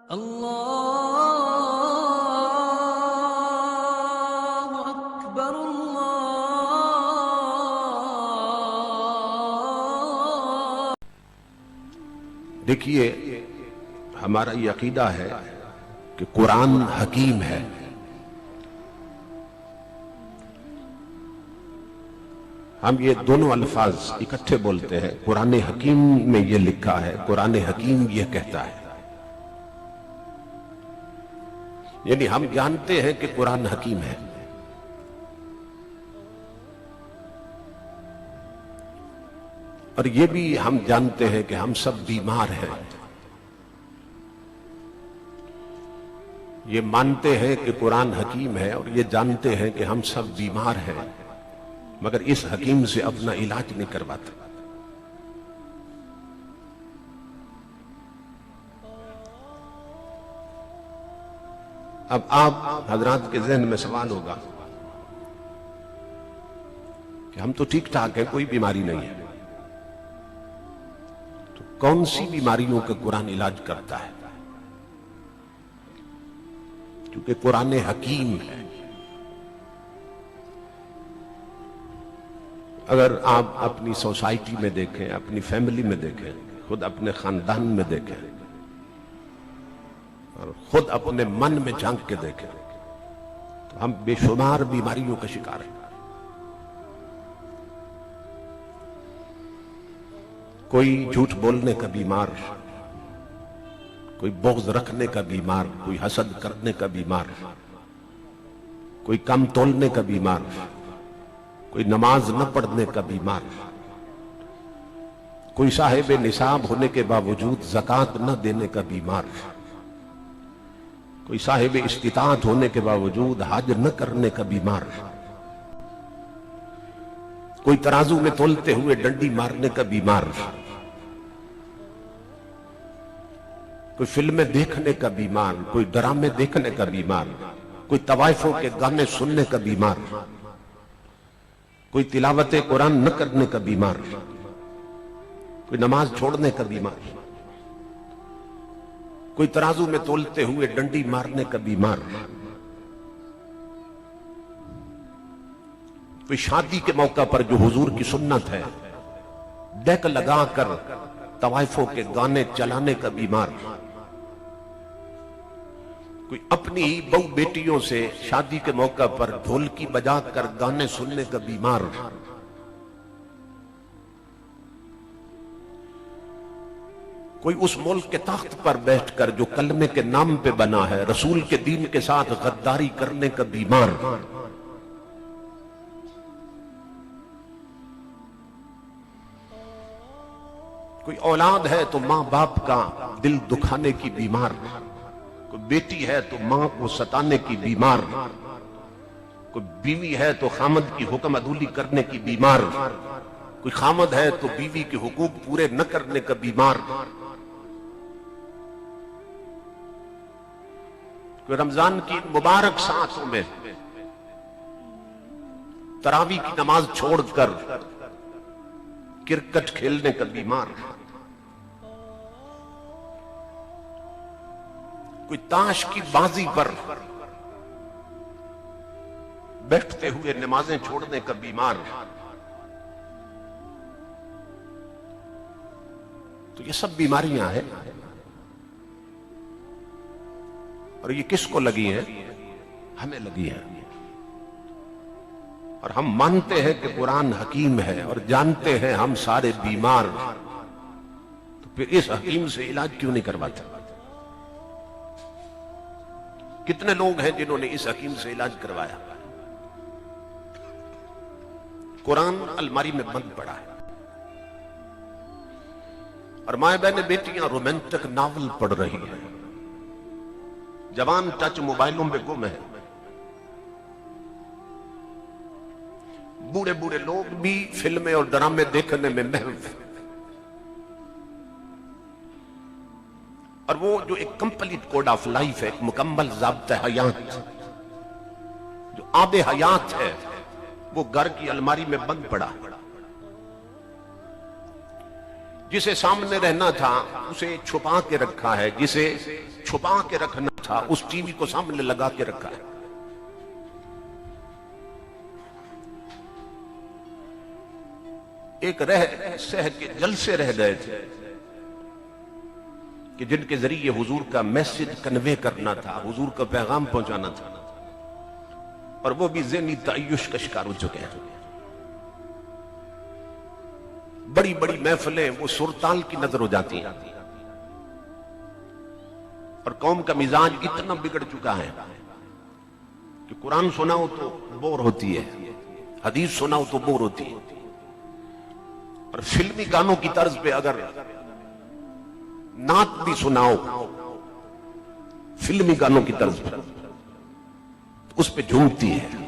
अल्लाहु अकबर अल्लाह। देखिए, हमारा ये अकीदा है कि कुरान हकीम है। हम ये दोनों अल्फाज इकट्ठे बोलते हैं। कुरान हकीम में ये लिखा है, कुरान हकीम ये कहता है। यानी हम जानते हैं कि कुरान हकीम है। और ये भी हम जानते हैं कि हम सब बीमार हैं। ये मानते हैं कि कुरान हकीम है और ये जानते हैं कि हम सब बीमार हैं, मगर इस हकीम से अपना इलाज नहीं करवाते। अब आप हजरात के जहन में सवाल होगा कि हम तो ठीक ठाक हैं, कोई बीमारी नहीं है, तो कौन सी बीमारियों का कुरान इलाज करता है? क्योंकि कुरान हकीम है। अगर आप अपनी सोसाइटी में देखें, अपनी फैमिली में देखें, खुद अपने खानदान में देखें और खुद अपने मन में झांक के देखें, तो हम बेशुमार बीमारियों का शिकार हैं। कोई झूठ बोलने का बीमार, कोई बोझ रखने का बीमार, कोई हसद करने का बीमार, कोई कम तोलने का बीमार, कोई नमाज न पढ़ने का बीमार, कोई साहिब निसाब होने के बावजूद ज़कात न देने का बीमार, कोई साहिब इस्तिताअत होने के बावजूद हज न करने का बीमार, कोई तराजू में तोलते हुए डंडी मारने का बीमार, कोई फिल्में देखने का बीमार, कोई ड्रामे देखने का बीमार, कोई तवाइफों के गाने सुनने का बीमार, कोई तिलावत कुरान न करने का बीमार, कोई नमाज छोड़ने का बीमार, कोई तराजू में तोलते हुए डंडी मारने का बीमार, कोई शादी के मौका पर जो हुजूर की सुन्नत है डेक लगाकर तवाइफों के गाने चलाने का बीमार, कोई अपनी ही बहू बेटियों से शादी के मौका पर ढोलकी बजाकर गाने सुनने का बीमार, कोई उस मुल्क के तख्त पर बैठकर जो कलमे के नाम पे बना है रसूल के दीन के साथ गद्दारी करने का बीमार, कोई औलाद है तो मां बाप का दिल दुखाने की बीमार, कोई बेटी है तो मां को सताने की बीमार, कोई बीवी है तो खामद की हुक्म अदूली करने की बीमार, कोई खामद है तो बीवी के हुकूक पूरे न करने का बीमार, कोई रमजान की मुबारक सातों में तरावी की नमाज छोड़कर क्रिकेट खेलने का बीमार, कोई ताश की बाजी पर बैठते हुए नमाजें छोड़ने का बीमार। तो ये सब बीमारियां हैं और ये किसको लगी हैं? हमें लगी हैं। और हम मानते हैं कि कुरान हकीम है और जानते हैं हम सारे बीमार, तो फिर इस हकीम से इलाज क्यों नहीं करवाते? कितने लोग हैं जिन्होंने इस हकीम से इलाज करवाया? कुरान अलमारी में बंद पड़ा है और माए बहने बेटियां रोमांटिक नावल पढ़ रही हैं, जवान टच मोबाइलों में गुम है, बूढ़े बूढ़े लोग भी फिल्में और ड्रामे देखने में महव, और वो जो एक कंप्लीट कोड ऑफ लाइफ है, एक मुकम्मल ज़ाब्ता हयात, जो आबे हयात है, वो घर की अलमारी में बंद पड़ा। जिसे सामने रहना था उसे छुपा के रखा है, जिसे छुपा के रखना था उस टीवी को सामने लगा के रखा है। एक रह सह के जलसे रह गए थे कि जिनके जरिए हुजूर का मैसेज कन्वे करना था, हुजूर का पैगाम पहुंचाना था, और वो भी ज़हनी तअय्युश का शिकार हो चुके हैं। बड़ी बड़ी महफिलें वो सुरताल की नजर हो जाती हैं, और कौम का मिजाज इतना बिगड़ चुका है कि कुरान सुनाओ तो बोर होती है, हदीस सुनाओ तो बोर होती है, और फिल्मी गानों की तर्ज पे अगर नात भी सुनाओ फिल्मी गानों की तर्ज पे, उस पे झूमती है।